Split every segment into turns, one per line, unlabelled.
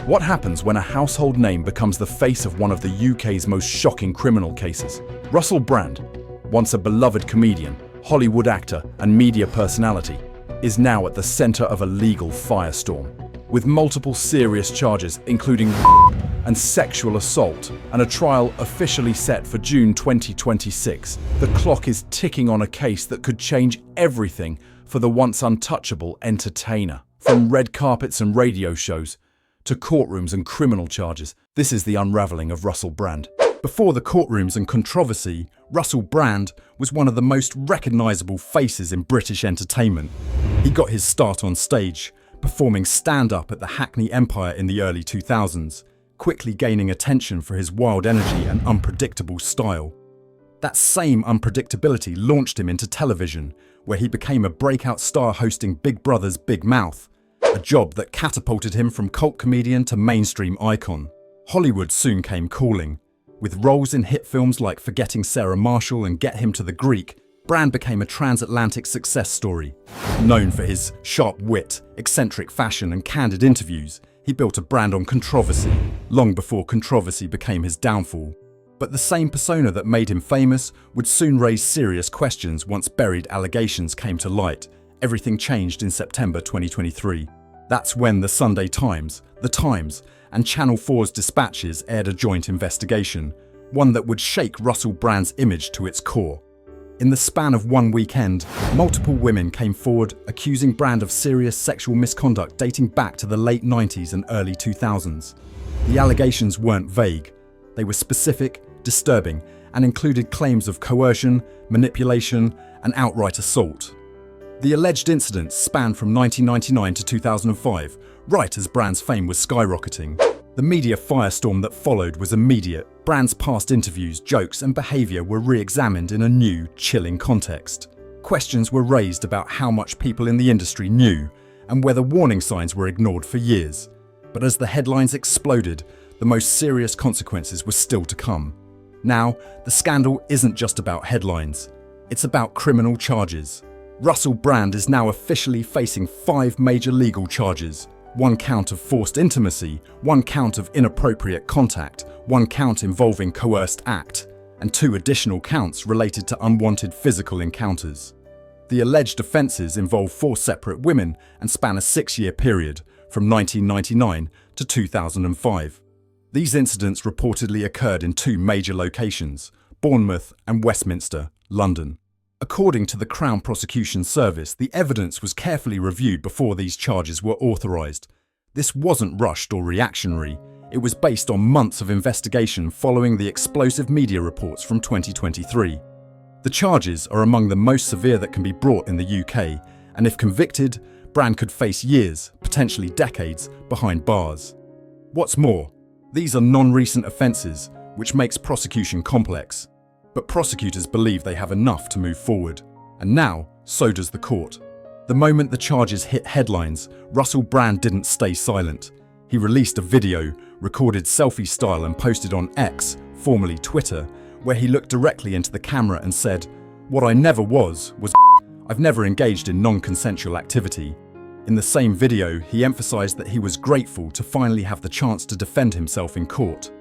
What happens when a household name becomes the face of one of the UK's most shocking criminal cases? Russell Brand, once a beloved comedian, Hollywood actor and media personality, is now at the centre of a legal firestorm. With multiple serious charges including and sexual assault, and a trial officially set for June 2026, the clock is ticking on a case that could change everything for the once untouchable entertainer. From red carpets and radio shows to courtrooms and criminal charges, this is the unravelling of Russell Brand. Before the courtrooms and controversy, Russell Brand was one of the most recognisable faces in British entertainment. He got his start on stage, performing stand-up at the Hackney Empire in the early 2000s, quickly gaining attention for his wild energy and unpredictable style. That same unpredictability launched him into television, where he became a breakout star hosting Big Brother's Big Mouth, a job that catapulted him from cult comedian to mainstream icon. Hollywood soon came calling. With roles in hit films like Forgetting Sarah Marshall and Get Him to the Greek, Brand became a transatlantic success story. Known for his sharp wit, eccentric fashion and candid interviews, he built a brand on controversy, long before controversy became his downfall. But the same persona that made him famous would soon raise serious questions once buried allegations came to light. Everything changed in September 2023. That's when the Sunday Times, The Times, and Channel 4's Dispatches aired a joint investigation, one that would shake Russell Brand's image to its core. In the span of one weekend, multiple women came forward accusing Brand of serious sexual misconduct dating back to the late 90s and early 2000s. The allegations weren't vague. They were specific, disturbing, and included claims of coercion, manipulation, and outright assault. The alleged incidents spanned from 1999 to 2005, right as Brand's fame was skyrocketing. The media firestorm that followed was immediate. Brand's past interviews, jokes, and behaviour were re-examined in a new, chilling context. Questions were raised about how much people in the industry knew, and whether warning signs were ignored for years. But as the headlines exploded, the most serious consequences were still to come. Now, the scandal isn't just about headlines. It's about criminal charges. Russell Brand is now officially facing 5 major legal charges. 1 count of forced intimacy, 1 count of inappropriate contact, 1 count involving coerced act, and 2 additional counts related to unwanted physical encounters. The alleged offences involve 4 separate women and span a 6-year period, from 1999 to 2005. These incidents reportedly occurred in 2 major locations, Bournemouth and Westminster, London. According to the Crown Prosecution Service, the evidence was carefully reviewed before these charges were authorised. This wasn't rushed or reactionary. It was based on months of investigation following the explosive media reports from 2023. The charges are among the most severe that can be brought in the UK, and if convicted, Brand could face years, potentially decades, behind bars. What's more, these are non-recent offences, which makes prosecution complex. But prosecutors believe they have enough to move forward. And now, so does the court. The moment the charges hit headlines, Russell Brand didn't stay silent. He released a video, recorded selfie style and posted on X, formerly Twitter, where he looked directly into the camera and said, "What I never was I've never engaged in non-consensual activity." In the same video, he emphasised that he was grateful to finally have the chance to defend himself in court.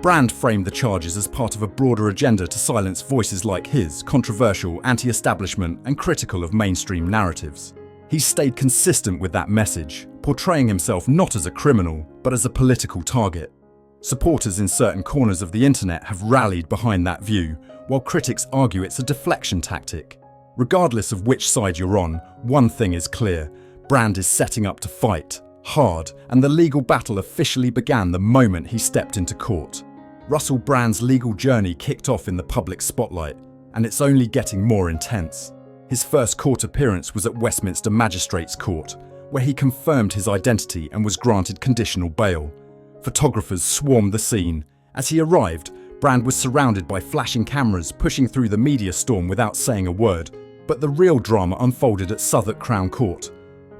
Brand framed the charges as part of a broader agenda to silence voices like his, controversial, anti-establishment, and critical of mainstream narratives. He's stayed consistent with that message, portraying himself not as a criminal, but as a political target. Supporters in certain corners of the internet have rallied behind that view, while critics argue it's a deflection tactic. Regardless of which side you're on, one thing is clear: Brand is setting up to fight, hard, and the legal battle officially began the moment he stepped into court. Russell Brand's legal journey kicked off in the public spotlight, and it's only getting more intense. His first court appearance was at Westminster Magistrates' Court, where he confirmed his identity and was granted conditional bail. Photographers swarmed the scene. As he arrived, Brand was surrounded by flashing cameras, pushing through the media storm without saying a word. But the real drama unfolded at Southwark Crown Court.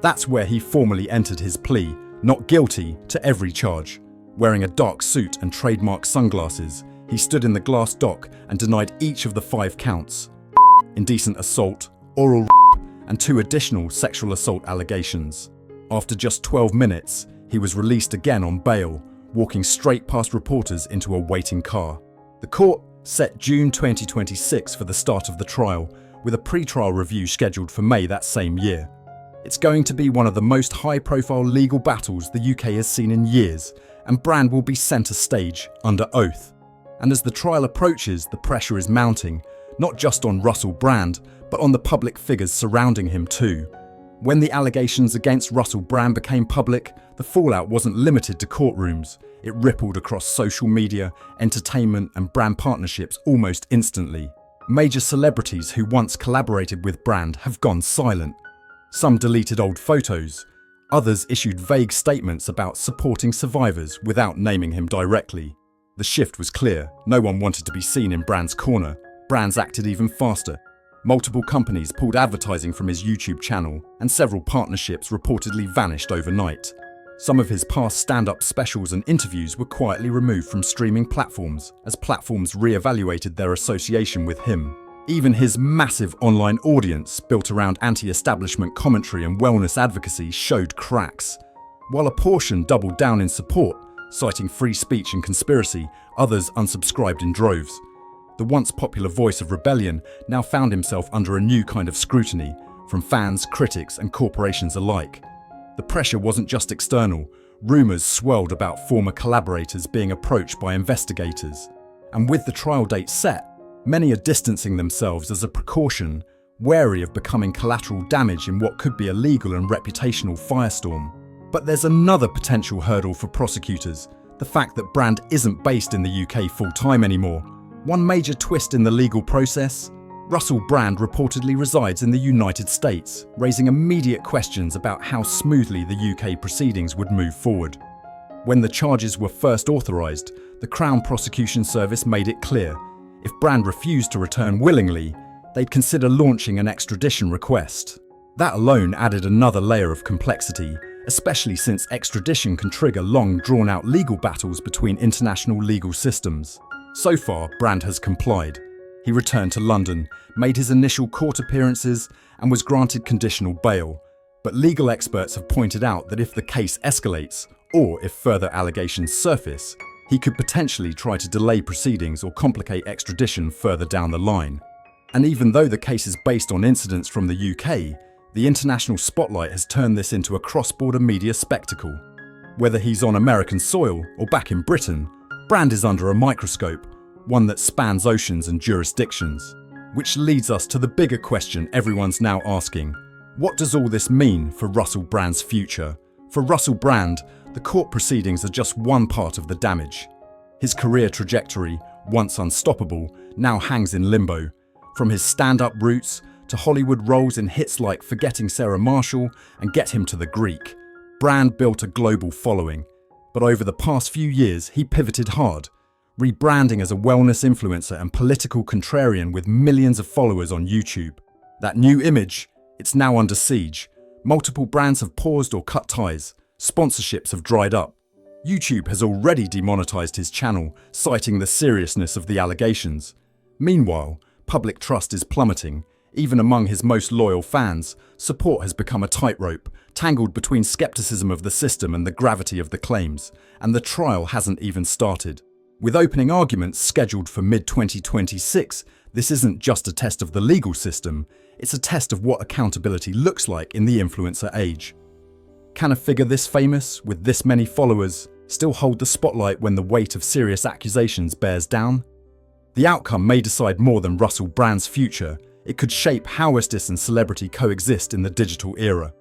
That's where he formally entered his plea, not guilty to every charge. Wearing a dark suit and trademark sunglasses, he stood in the glass dock and denied each of the 5 counts: indecent assault, oral and 2 additional sexual assault allegations. After just 12 minutes, He was released again on bail, walking straight past reporters into a waiting car. The court set June 2026 for the start of the trial, with a pre-trial review scheduled for May that same year. It's going to be one of the most high-profile legal battles the UK has seen in years, and Brand will be centre stage under oath. And as the trial approaches, the pressure is mounting, not just on Russell Brand, but on the public figures surrounding him too. When the allegations against Russell Brand became public, the fallout wasn't limited to courtrooms. It rippled across social media, entertainment, and brand partnerships almost instantly. Major celebrities who once collaborated with Brand have gone silent. Some deleted old photos. Others issued vague statements about supporting survivors without naming him directly. The shift was clear. No one wanted to be seen in Brand's corner. Brand's acted even faster. Multiple companies pulled advertising from his YouTube channel, and several partnerships reportedly vanished overnight. Some of his past stand-up specials and interviews were quietly removed from streaming platforms as platforms re-evaluated their association with him. Even his massive online audience, built around anti-establishment commentary and wellness advocacy, showed cracks. While a portion doubled down in support, citing free speech and conspiracy, others unsubscribed in droves. The once popular voice of rebellion now found himself under a new kind of scrutiny from fans, critics, and corporations alike. The pressure wasn't just external. Rumours swirled about former collaborators being approached by investigators. And with the trial date set, many are distancing themselves as a precaution, wary of becoming collateral damage in what could be a legal and reputational firestorm. But there's another potential hurdle for prosecutors: the fact that Brand isn't based in the UK full-time anymore. One major twist in the legal process: Russell Brand reportedly resides in the United States, raising immediate questions about how smoothly the UK proceedings would move forward. When the charges were first authorised, the Crown Prosecution Service made it clear if Brand refused to return willingly, they'd consider launching an extradition request. That alone added another layer of complexity, especially since extradition can trigger long, drawn-out legal battles between international legal systems. So far, Brand has complied. He returned to London, made his initial court appearances, and was granted conditional bail. But legal experts have pointed out that if the case escalates, or if further allegations surface, he could potentially try to delay proceedings or complicate extradition further down the line. And even though the case is based on incidents from the UK, the international spotlight has turned this into a cross-border media spectacle. Whether he's on American soil or back in Britain, Brand is under a microscope, one that spans oceans and jurisdictions. Which leads us to the bigger question everyone's now asking: what does all this mean for Russell Brand's future? For Russell Brand, the court proceedings are just one part of the damage. His career trajectory, once unstoppable, now hangs in limbo. From his stand-up roots to Hollywood roles in hits like Forgetting Sarah Marshall and Get Him to the Greek, Brand built a global following. But over the past few years, he pivoted hard, rebranding as a wellness influencer and political contrarian with millions of followers on YouTube. That new image, it's now under siege. Multiple brands have paused or cut ties. Sponsorships have dried up. YouTube has already demonetized his channel, citing the seriousness of the allegations. Meanwhile, public trust is plummeting. Even among his most loyal fans, support has become a tightrope, tangled between skepticism of the system and the gravity of the claims, and the trial hasn't even started. With opening arguments scheduled for mid-2026, this isn't just a test of the legal system, it's a test of what accountability looks like in the influencer age. Can a figure this famous, with this many followers, still hold the spotlight when the weight of serious accusations bears down? The outcome may decide more than Russell Brand's future. It could shape how justice and celebrity coexist in the digital era.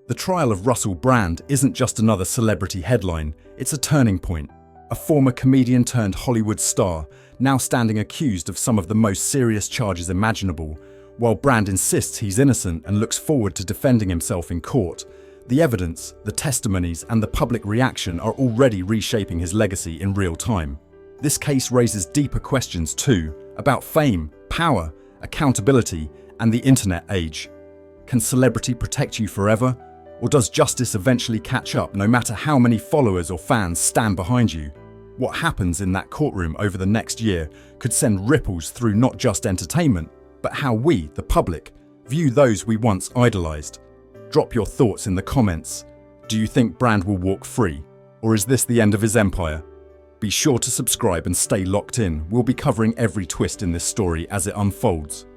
The trial of Russell Brand isn't just another celebrity headline, it's a turning point. A former comedian turned Hollywood star, now standing accused of some of the most serious charges imaginable. While Brand insists he's innocent and looks forward to defending himself in court, the evidence, the testimonies, and the public reaction are already reshaping his legacy in real time. This case raises deeper questions too, about fame, power, accountability, and the internet age. Can celebrity protect you forever? Or does justice eventually catch up no matter how many followers or fans stand behind you? What happens in that courtroom over the next year could send ripples through not just entertainment, but how we, the public, view those we once idolized. Drop your thoughts in the comments. Do you think Brand will walk free? Or is this the end of his empire? Be sure to subscribe and stay locked in. We'll be covering every twist in this story as it unfolds.